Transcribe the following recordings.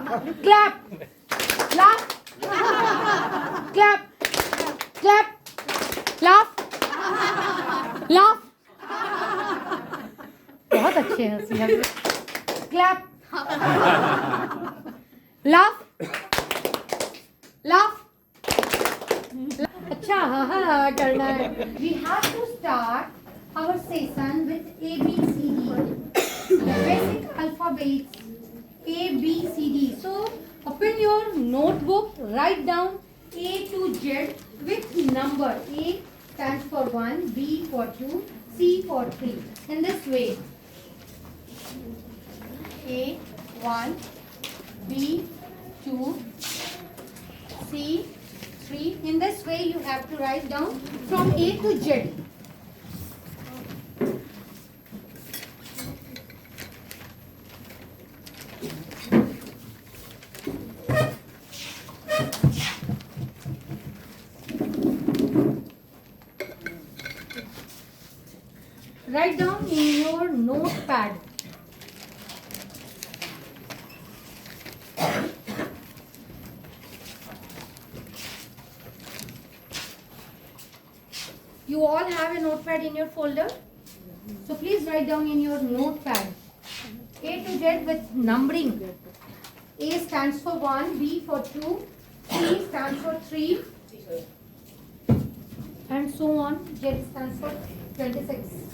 Clap. Laugh. Clap. Clap. Laugh. Laugh. बहुत अच्छे हैं हंसी. Clap. Laugh. Laugh. अच्छा हाँ करना है. We have to start our session with A B C D. The basic alphabets A B C D. So open your notebook. Write down A to Z with number. A stands for 1, B for 2, C for 3. In this way. A 1, B 2, C 3. In this way you have to write down from A to Z. Write down in your notepad. You all have a notepad in your folder. So please write down in your notepad. A to Z with numbering. A stands for 1, B for 2, C stands for 3, and so on. Z stands for 26.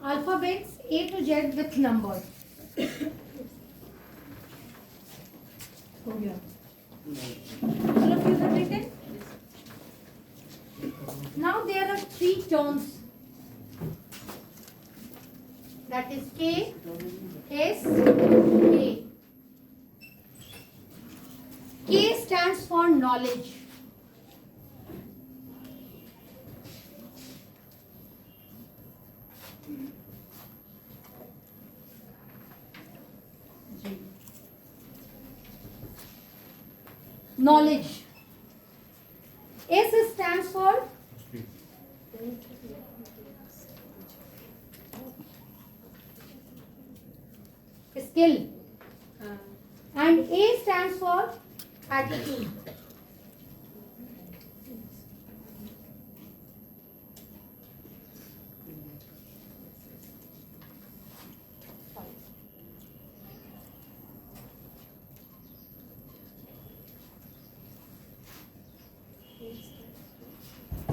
Alphabets A to Z with numbers. हो गया. All of you have written? Now there are 3 tones. That is K, S, A. K stands for knowledge. Knowledge. S stands for skill. And A stands for attitude.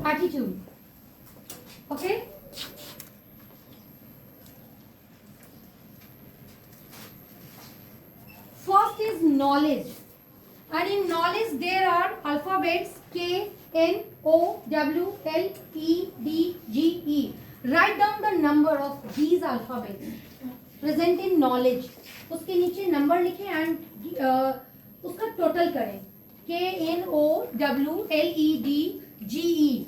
Attitude. Okay? First is knowledge. And in knowledge there are alphabets K, N, O, W, L, E, D, G, E. Write down the number of these alphabets present in knowledge. उसके नीचे number लिखें and उसका total करें. K, N, O, W, L, E, D, G, E.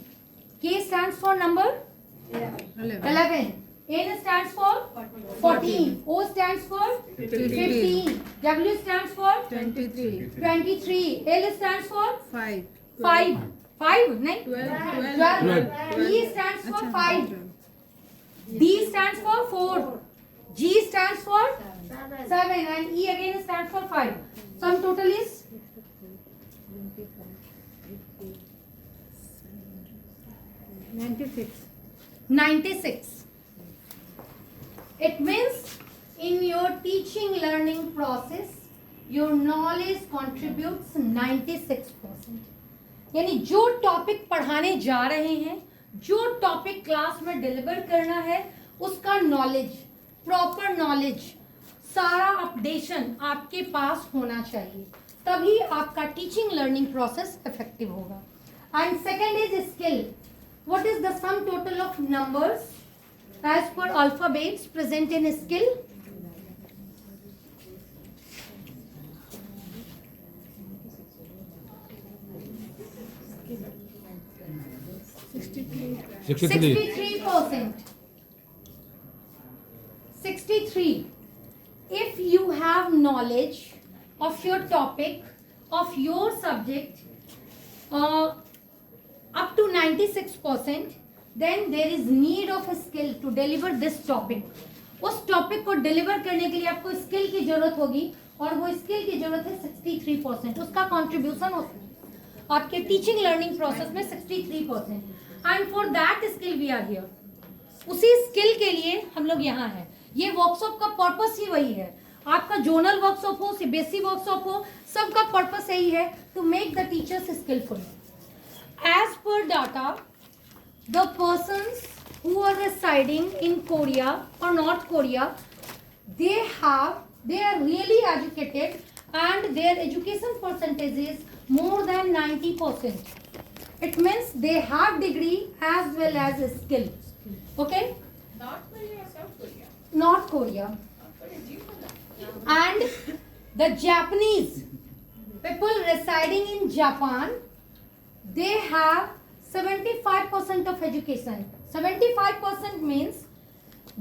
K stands for number 11. N stands for 14. O stands for 15. W stands for 23. L stands for 5. 5. 5? No? 12. E stands for 5. D stands for 4. G stands for 7. And E again stands for 5. Sum total is 96. It means in your teaching learning process your knowledge contributes 96%. यानी जो topic पढ़ाने जा रहे हैं, जो topic class में deliver करना है, उसका नॉलेज, प्रॉपर नॉलेज, सारा अपडेशन आपके पास होना चाहिए. तभी आपका टीचिंग लर्निंग प्रोसेस इफेक्टिव होगा. And second is skill. What is the sum total of numbers as per alphabets present in skill? Sixty-three %. 63. if you have knowledge of your topic, of your subject, up to 96%, then there is need of a skill to deliver this topic. उस topic को deliver करने के लिए आपको skill की जरूरत होगी, और वो स्किल की जरूरत है 63%. उसका कंट्रीब्यूशन आपके टीचिंग लर्निंग प्रोसेस में 63%. And for that skill we are here. उसी स्किल के लिए हम लोग यहाँ हैं. ये वर्कशॉप का पर्पस ही वही है. आपका जोनल वर्कशॉप हो, सीबीएसई वर्कशॉप हो, सबका पर्पस यही है to make the teachers skilful. As per data, the persons who are residing in Korea or North Korea, they are really educated and their education percentage is more than 90%. It means they have degree as well as skill. Okay? North Korea or South Korea? North Korea. And the Japanese people residing in Japan, they have 75% of education. 75% means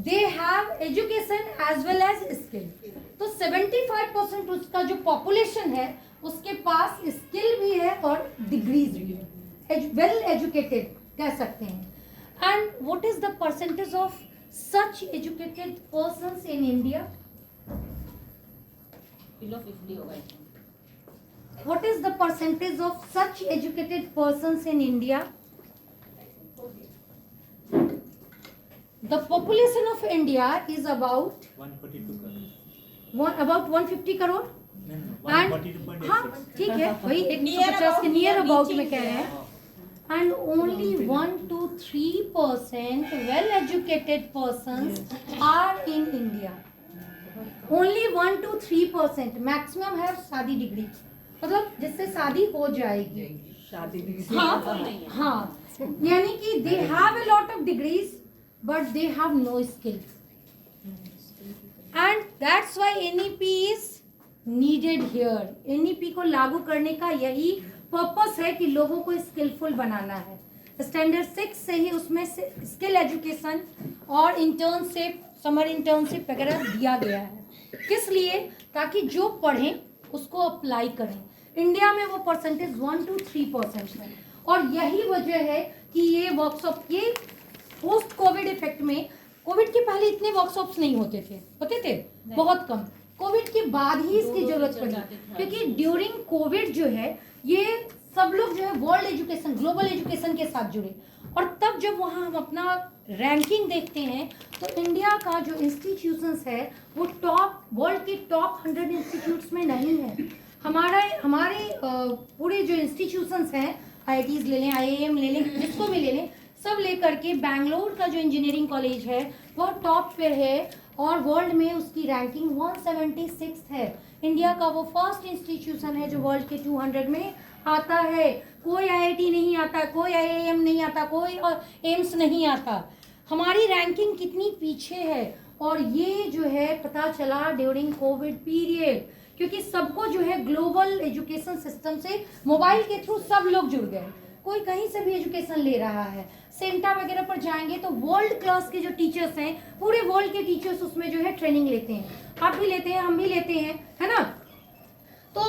they have education as well as skill. तो 75% उसका जो population है उसके पास skill भी है और degrees भी है, वेल एजुकेटेड कह सकते हैं. And what is the percentage of such educated persons in India? Below 50 होगा. What is the percentage of such educated persons in India? The population of India is about 142 crore. about 150 crore. And And हाँ ठीक है, वही 150 के near about में कह रहे हैं. And only 1 to 3% well educated persons are in India. Only 1 to 3%. Maximum have शादी डिग्री, मतलब जिससे शादी हो जाएगी. हाँ, यानी कि they have a lot of degrees but they have no skill. And that's why NEP is needed here. NEP को लागू करने का यही पर्पस है कि लोगों को स्किलफुल बनाना है. स्टैंडर्ड 6 से ही उसमें से स्किल एजुकेशन और इंटर्नशिप, समर इंटर्नशिप वगैरह दिया गया है. किस लिए? ताकि जो पढ़ें उसको अप्लाई करें. इंडिया में वो परसेंटेज 1 to 3% है, और यही वजह है कि ये वर्कशॉप, ये पोस्ट कोविड इफेक्ट में, कोविड के पहले इतने वर्कशॉप्स नहीं होते थे, बहुत कम. कोविड के बाद ही इसकी जरूरत पड़ी, क्योंकि ड्यूरिंग कोविड जो है ये सब लोग जो है वर्ल्ड एजुकेशन, ग्लोबल एजुकेशन के साथ जुड़े. और तब जब वहाँ हम अपना रैंकिंग देखते हैं तो इंडिया का जो इंस्टीट्यूशंस है वो टॉप, वर्ल्ड के टॉप 100 इंस्टीट्यूट्स में नहीं है. हमारे पूरे जो इंस्टीट्यूशंस हैं, IITs ले लें, IIM ले लें, जिसको भी ले लें, सब लेकर के बैंगलोर का जो इंजीनियरिंग कॉलेज है वो टॉप पे है, और वर्ल्ड में उसकी रैंकिंग 176 है. इंडिया का वो फर्स्ट इंस्टीट्यूशन है जो वर्ल्ड के 200 में आता है. कोई IIT नहीं आता, कोई IIM नहीं आता, कोई एम्स नहीं आता. हमारी रैंकिंग कितनी पीछे है, और ये जो है पता चला ड्यूरिंग कोविड पीरियड, क्योंकि सबको जो है ग्लोबल एजुकेशन सिस्टम से मोबाइल के थ्रू सब लोग जुड़ गए. कोई कहीं से भी एजुकेशन ले रहा है. सेंटा वगैरह पर जाएंगे तो वर्ल्ड क्लास के जो टीचर्स हैं, पूरे वर्ल्ड के टीचर्स उसमें जो है ट्रेनिंग लेते हैं. आप भी लेते हैं, हम भी लेते हैं, है ना. तो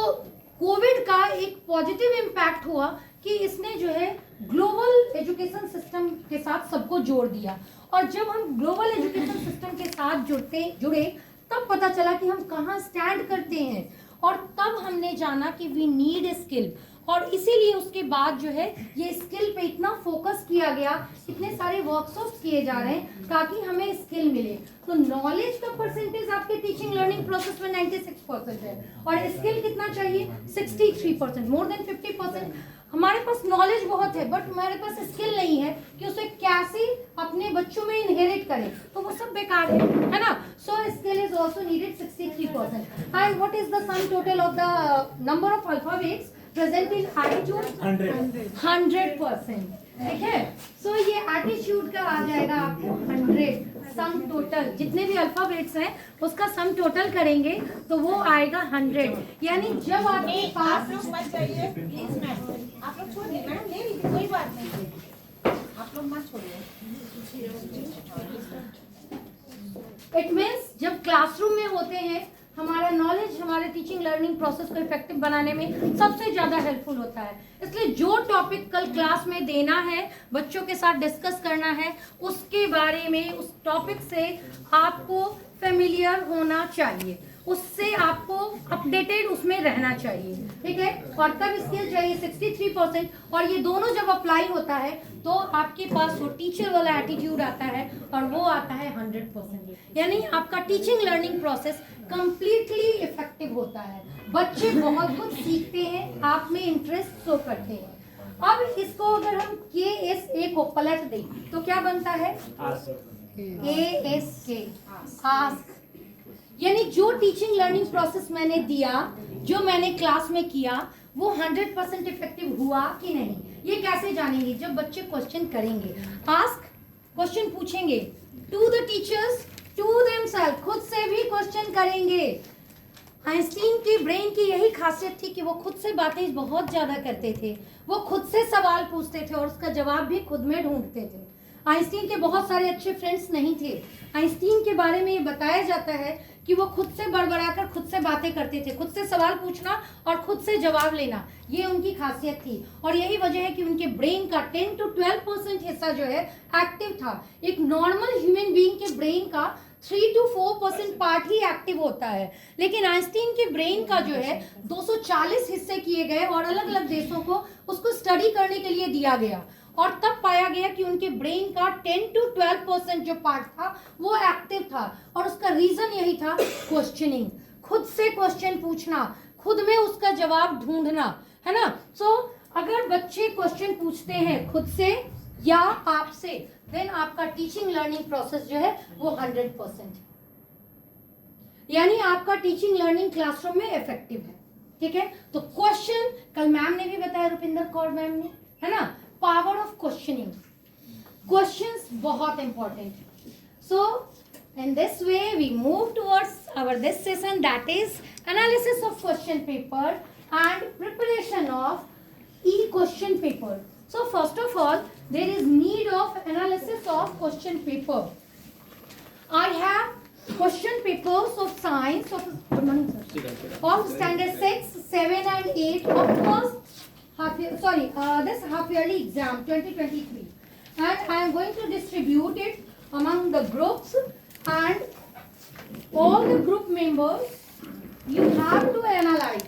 कोविड का एक पॉजिटिव इम्पैक्ट हुआ कि इसने जो है ग्लोबल एजुकेशन सिस्टम के साथ सबको जोड़ दिया. और जब हम ग्लोबल एजुकेशन सिस्टम के साथ जुड़े तब पता चला कि हम कहाँ स्टैंड करते हैं, और तब हमने जाना कि वी नीड स्किल. और इसीलिए उसके बाद जो है ये स्किल पे इतना फोकस किया गया, इतने सारे वर्कशॉप्स किए जा रहे हैं ताकि हमें स्किल मिले. तो नॉलेज का परसेंटेज आपके टीचिंग लर्निंग प्रोसेस में 96% है, और स्किल कितना चाहिए? 63%, मोर देन 50%. हमारे पास नॉलेज बहुत है बट हमारे पास स्किल नहीं है कि उसे कैसे अपने बच्चों में इनहेरिट करें, तो वो सब बेकार है ना. So skill is also needed 63%. And what is the sum total of the number of alphabets present in attitude? 100%. ठीक है. सो ये एटीट्यूड का आ जाएगा आपको 100. सम टोटल जितने भी अल्फाबेट्स हैं उसका सम टोटल करेंगे तो वो आएगा 100. यानी जब आपके पास, आप लोग मत जाइए प्लीज मैम, आप लोग छोड़िए, मैडम ले लीजिए, कोई बात नहीं, आप लोग मत छोड़िए. इट मीन्स जब क्लासरूम में होते हैं हमारा नॉलेज हमारे टीचिंग लर्निंग प्रोसेस को इफेक्टिव बनाने में सबसे ज्यादा हेल्पफुल होता है। इसलिए जो टॉपिक कल क्लास में देना है, बच्चों के साथ डिस्कस करना है, उसके बारे में उस टॉपिक से आपको फेमिलियर होना चाहिए, उससे आपको अपडेटेड उसमें रहना चाहिए, ठीक है। और तब स्किल चाहिए 63%, और ये दोनों जब अप्लाई होता है तो आपके पास वो टीचर वाला एटीट्यूड आता है और वो आता है 100%, यानी आपका teaching learning process completely effective होता है। बच्चे बहुत कुछ सीखते हैं, आप में इंटरेस्ट शो करते हैं। अब इसको अगर हम KSA को पलट दें तो क्या बनता है? ASK, ask. यानी जो टीचिंग लर्निंग प्रोसेस मैंने दिया, जो मैंने क्लास में किया, वो 100% इफेक्टिव हुआ कि नहीं, ये कैसे जानेंगे? जब बच्चे क्वेश्चन करेंगे, आस्क, क्वेश्चन पूछेंगे to the teachers, to themself, खुद से भी क्वेश्चन करेंगे। आइंस्टीन की ब्रेन की यही खासियत थी कि वो खुद से बातें बहुत ज्यादा करते थे, वो खुद से सवाल पूछते थे और उसका जवाब भी खुद में ढूंढते थे। आइंस्टीन के बहुत सारे अच्छे फ्रेंड्स नहीं थे। आइंस्टीन के बारे में ये बताया जाता है कि वो खुद से बड़बड़ाकर खुद से बातें करते थे, खुद से सवाल पूछना और खुद से जवाब लेना, ये उनकी खासियत थी। और यही वजह है कि उनके ब्रेन का 10 to 12% हिस्सा जो है एक्टिव था। एक नॉर्मल ह्यूमन बीइंग के ब्रेन का 3 to 4% पार्ट ही एक्टिव होता है, लेकिन आइंस्टीन के ब्रेन का जो है 240 हिस्से किए गए और अलग अलग देशों को उसको स्टडी करने के लिए दिया गया, और तब पाया गया कि उनके ब्रेन का 10 to 12% जो पार्ट था वो एक्टिव था। और उसका रीजन यही था, क्वेश्चनिंग, खुद से क्वेश्चन पूछना, खुद में उसका जवाब ढूंढना, है ना। सो अगर बच्चे क्वेश्चन पूछते हैं खुद से या आपसे, देन आपका टीचिंग लर्निंग प्रोसेस जो है वो 100%, यानी आपका टीचिंग लर्निंग क्लासरूम में इफेक्टिव है, ठीक है। तो क्वेश्चन कल मैम ने भी बताया, रुपिंदर कौर मैम ने, है ना, पावर ऑफ क्वेश्चनिंग, क्वेश्चंस बहुत important. So in this way we move towards our this session, that is analysis of question paper and preparation of question paper. So first of all, there is need of analysis of question paper. I have question papers of science of, good morning sir, of standard 6, 7 and 8 of first half year, this half yearly exam 2023, and I am going to distribute it among the groups, and all the group members you have to analyze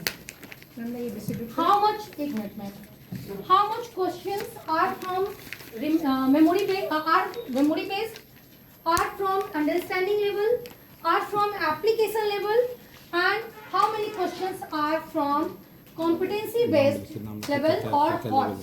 how much, एक minute में, how much questions are from memory based, are from understanding level, are from application level, and how many questions are from competency based level or hot.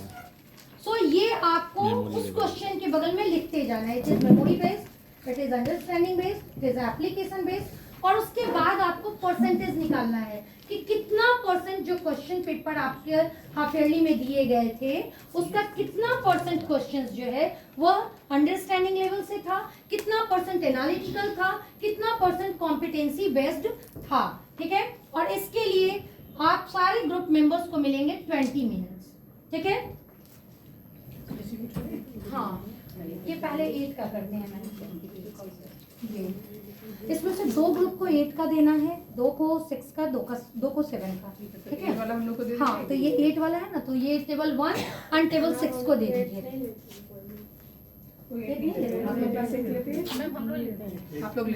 So ये आपको उस question के बगल में लिखते जाना है। It is memory based, it is understanding based, it is application based, और उसके बाद आपको परसेंटेज निकालना है कि कितना परसेंट जो क्वेश्चन पेपर आपके हाफ ईयरली में दिए गए थे उसका कितना परसेंट क्वेश्चंस जो है वह अंडरस्टैंडिंग लेवल से था, कितना परसेंट एनालिटिकल था, कितना परसेंट कॉम्पिटेंसी बेस्ड था, ठीक है। और इसके लिए आप सारे ग्रुप मेंबर्स को मिलेंगे 20 मिनट्स, ठीक है। हाँ, ये पहले 8 का करते हैं मैंने, इसमें से 2 ग्रुप को 8 का देना है, 2 को 6 का, 2 को 7 का, ठीक है। हाँ, तो ये 8 वाला है ना, तो ये टेबल 1 और टेबल 6 को दे दीजिए।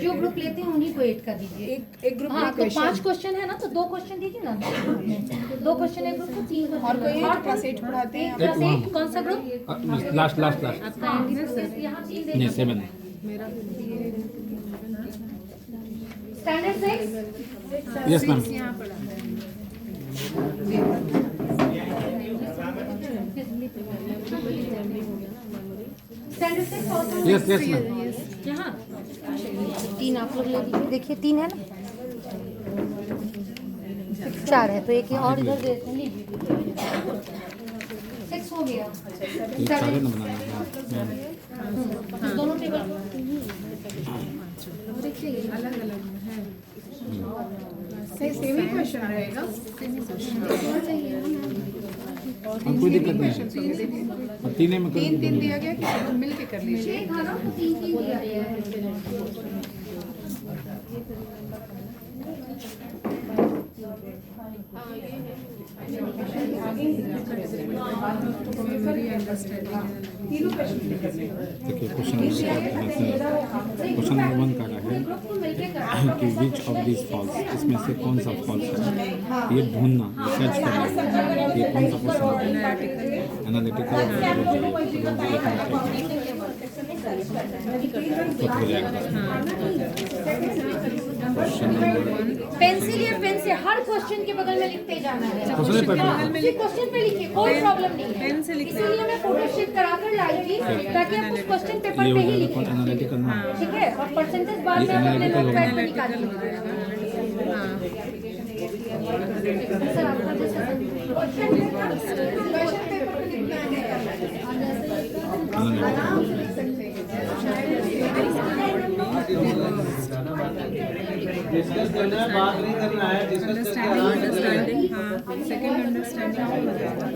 जो ग्रुप लेते हैं उन्हीं को 8 का दीजिए। एक ग्रुप, हाँ, तो 5 क्वेश्चन है ना, तो 2 क्वेश्चन दीजिए ना, 2 क्वेश्चन एक ग्रुप को, 3 क्वेश्चन और कोई प्लस 8 पढ़ाते हैं। प्लस 8 कौन सा ग्रुप? लास्ट यहाँ 3 नहीं 7 standard 6 yes ma'am. Standard 6 yes yes ma'am. यहाँ 3 आप लोग ले लीजिए, देखिए 3 है ना, 4 है तो एक और इधर दे लीजिए, 6 हो गया। ये सारे न बनाना है दोनों टेबल अलग अलग है, सेम ही क्वेश्चन रहेगा, हम कोई दिक्कत नहीं, और 3 में 3 दिया गया कि मिल के कर लीजिए। खाना तो 3 दिया गया है। Memory, understanding. देखिए क्वेश्चन नंबर 1 का है कि विच ऑफ दिस फॉल्स, इसमें से कौन सा फॉल्स है, ये ढूंढना, सर्च करना, ये कौन सा क्वेश्चन है, एनालिटिकल क्वेश्चन नंबर पेंसिल या पेन से हर क्वेश्चन के बगल में लिखते जाना है। क्वेश्चन पे क्वेश्चन पे लिखिए, कोई प्रॉब्लम नहीं है। पेन से लिखना है। इसीलिए मैं फोटो शीट करा कर लाई थी ताकि आप उस क्वेश्चन पेपर ये पे हो ही जाएगा लिखें, कौन एनालिटिकल ना, ठीक है? और परसेंटेज बाद में आप अपने analytical नोटपैड होगा। पे निकाल लीजिए। सर आपका जैसे क्वेश्चन पेपर पे लिखना है। डिस्कस करना है, बात नहीं करना है, डिस्कस Understanding, हाँ, second understanding हो जाएगा.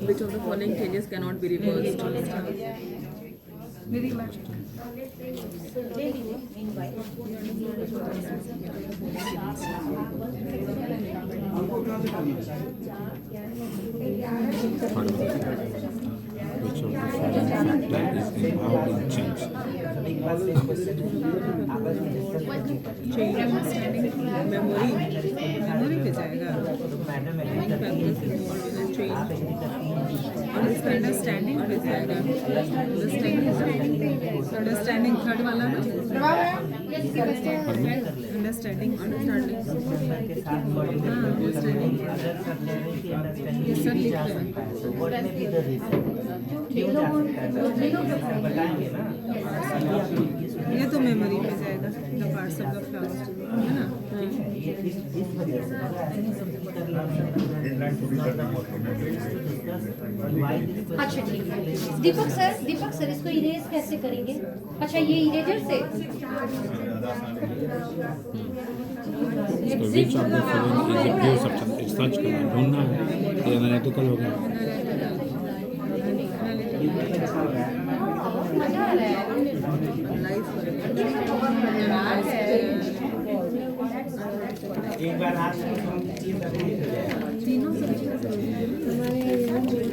Which of the following changes cannot be reversed? which of the following factor is involved in change. Change understanding, memory पे जाएगा. Factors involved in change. और इसका understanding पे जाएगा. Understanding third वाला ना? Understanding. हाँ, understanding. ये सब लिख रहे हैं. ये तो मेमोरी पे जाएगा. The parts of the flowers, है ना? अच्छा ठीक है। दीपक सर इसको इरेज कैसे करेंगे? अच्छा ये इरेजर से। So which of the following is a pure substance? Search करना, ढूंढना है, ये एनालिटिकल हो गया. मजा आ रहा है। एक बार हाथ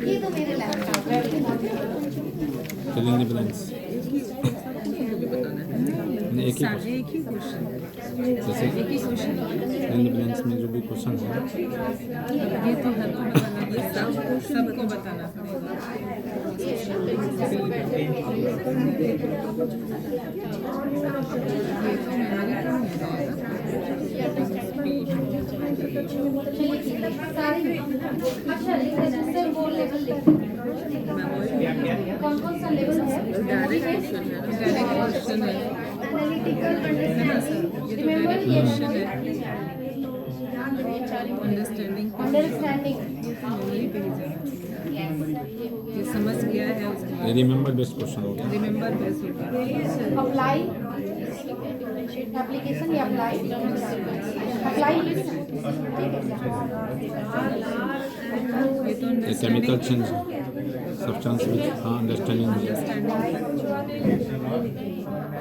ये तो मेरे लैपटॉप है। Fill in the blanks. एक ही एक ही क्वेश्चन. जैसे fill in the blanks में जो भी क्वेश्चन है, ये तो हर को बताना, ये सबको बताना पड़ेगा. अच्छा लिख देना सर, वो लेवल लिख कौन कौन सा लेवल है? डायरेक्ट क्वेश्चन है. एनालिटिकल, रिमेंबर क्वेश्चन है. अंडरस्टैंडिंग अंडरस्टैंडिंग, ये समझ गया है उसको. ये रिमेंबर बेस्ड क्वेश्चन हो गया. रिमेंबर बेस होगा. अप्लाई, एप्लीकेशन या अप्लाई ये तो ये केमिकल चेंज सब्सटेंस विच, हाँ अंडरस्टैंडिंग हो गया.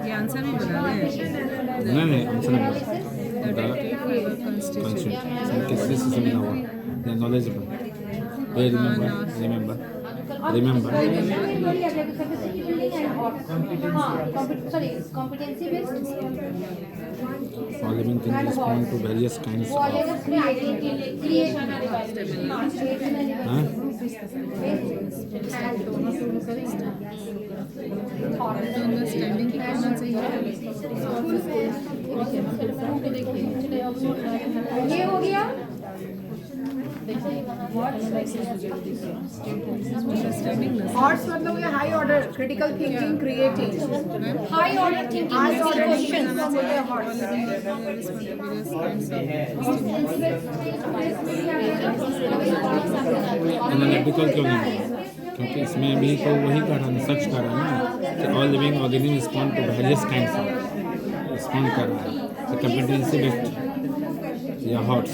ये आंसर नहीं बता रहे हैं. नहीं आंसर नहीं, किससे समझना हुआ, knowledgeable, way remember competency based for living things respond to various kinds of understanding करना चाहिए. ये हो गया। अंडरस्टैंडिंग Arts मतलब ये high order critical thinking creating. High order thinking High order question thinking बोलते हैं arts. एनालिटिकल क्यों नहीं, क्योंकि इसमें भी तो वही कर रहा है, सर्च कर रहा है ना कि all living organism respond to various kinds of, respond कर रहा है. तो कॉम्पिटेंसी बेस्ड या हॉट्स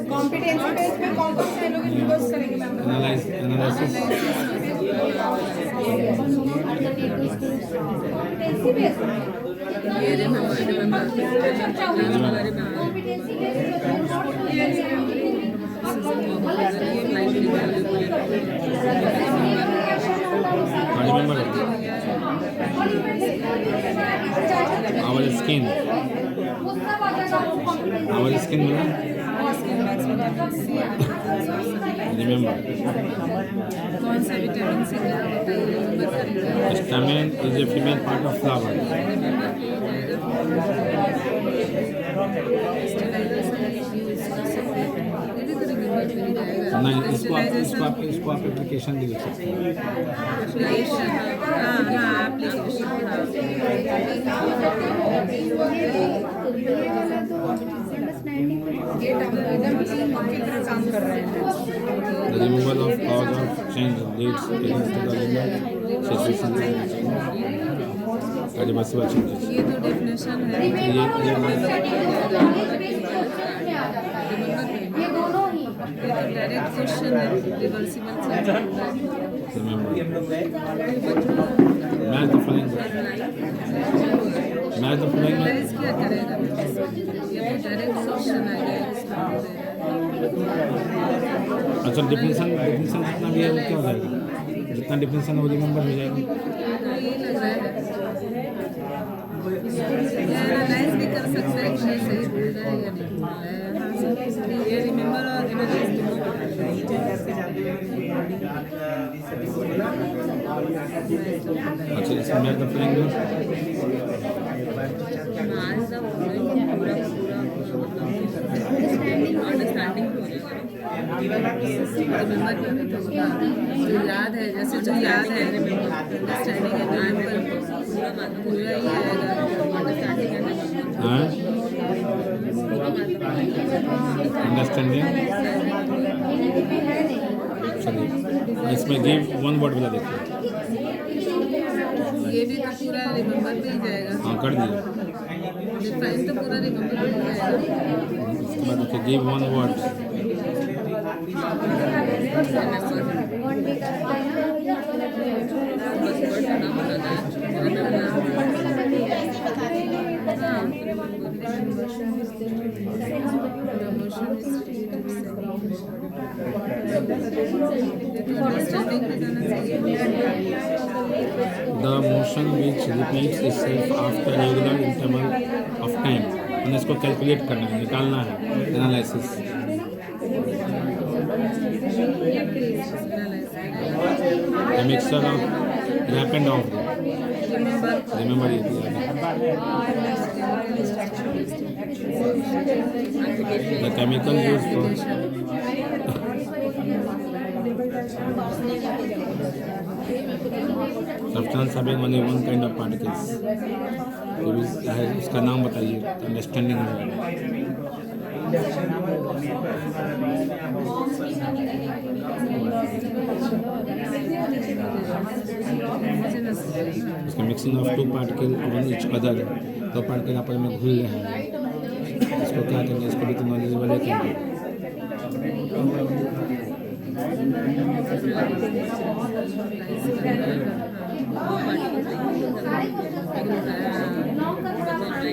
Competency based में कौन कौन से लोग यूज करेंगे मैम? एनालिसिस कॉम्पिटेंसी बेस्ड ये remember competency based be valuable in I remember our skin मिला remember कौन सा विटामिन सी क्या होता है रिमेंबर करेंगे stamen is a female part of flower नहीं इसको आप एप्लीकेशन भी लिख सकते हैं The removal of cause of change leads to the situation irreversible changes. ये तो डेफिनेशन है ये दोनों ही डायरेक्ट क्वेश्चन है reversible change Remember. Match the following. Match the following. Analyse क्या करेगा ये तो डायरेक्ट क्वेश्चन आ गया अच्छा डिफिनेशन जितना भी है वो क्या हो जाएगा जितना डिफिनेशन वो रिमेंबर हो जाएगा ये लग रहा है एनालाइज भी कर सकते हैं कि सही बोल रहा है या नहीं ये रिमेंबर और एनालाइज दोनों अच्छा इसमें मैच द फॉलोइंग आज द फॉलोइंग पूरा अंडरस्टैंडिंग हो जाएगा रिमेंबर करने तो जो याद है जैसे जो याद है अंडरस्टैंडिंग है टाइम पर पूरा ही आएगा अंडरस्टैंडिंग है हाँ अंडरस्टैंडिंग चलिए इसमें गिव वन वर्ड वाला देखिए ये भी तो पूरा रिमेंबर पे ही जाएगा हाँ कर दिए डिफाइन तो पूरा रिमेंबर पे ही जाएगा उसके बाद देखिए give one word The motion which repeats itself after regular interval of time. हमने इसको कैलकुलेट करना है निकालना है analysis A mixture of rap and off. Remember it. The chemical used for substance having only one kind of particles. उसका नाम बताइए understanding हो जाएगा उसका mixing of two particle on each other दो पार्टिकल आपस में घुल रहे हैं इसको क्या कहेंगे इसको भी तो नॉलेजेबल है कहेंगे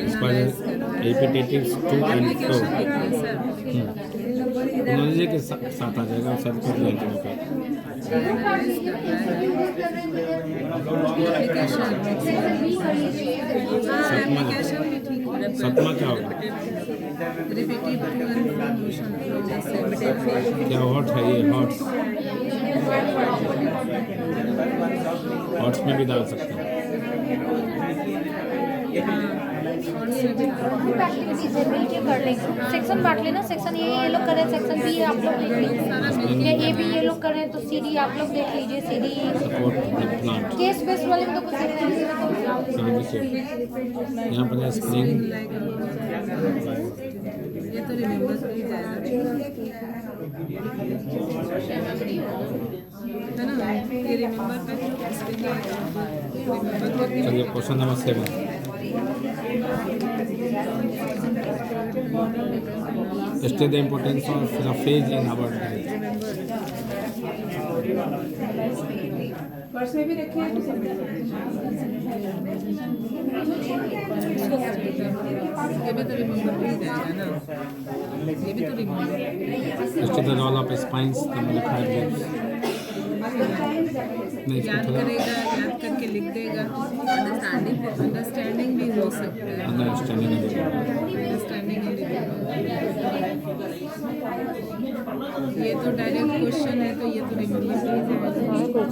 इस पर रिपीटेटिव्स टू एंड फ्रो नॉलेज के साथ आ जाएगा सर कर लेंगे सतमा क्या होगा क्या हॉट है ये हॉट्स हॉट्स में भी डाल सकते हैं एक्टिविटीज है मिलके कर लेंगे सेक्शन बांट लेना सेक्शन ये लोग कर रहे हैं सेक्शन बी आप लोग देख लीजिए या ए बी ये लोग कर रहे हैं तो सी डी आप लोग देख लीजिए सी डी केस बेस्ड वाले में तो कुछ देखते हैं यहाँ पर स्प्रिंग ये तो रिमेंबर कर ही जाएगा है ना ये रिमेंबर पे चलिए question number 7 State the importance of roughage in our diet. Purse में भी रखे हैं ये भी तो रिमेंबर पे ही जाएगा ना ये भी तो remove Just the roll up spines, the modified lips. नहीं इसको याद थोड़ा करेगा, याद करके लिख देगा. अंडरस्टैंडिंग भी हो सकता है. अंडरस्टैंडिंग अंडरस्टैंडिंग ये तो डायरेक्ट क्वेश्चन है, तो ये तो रिमूव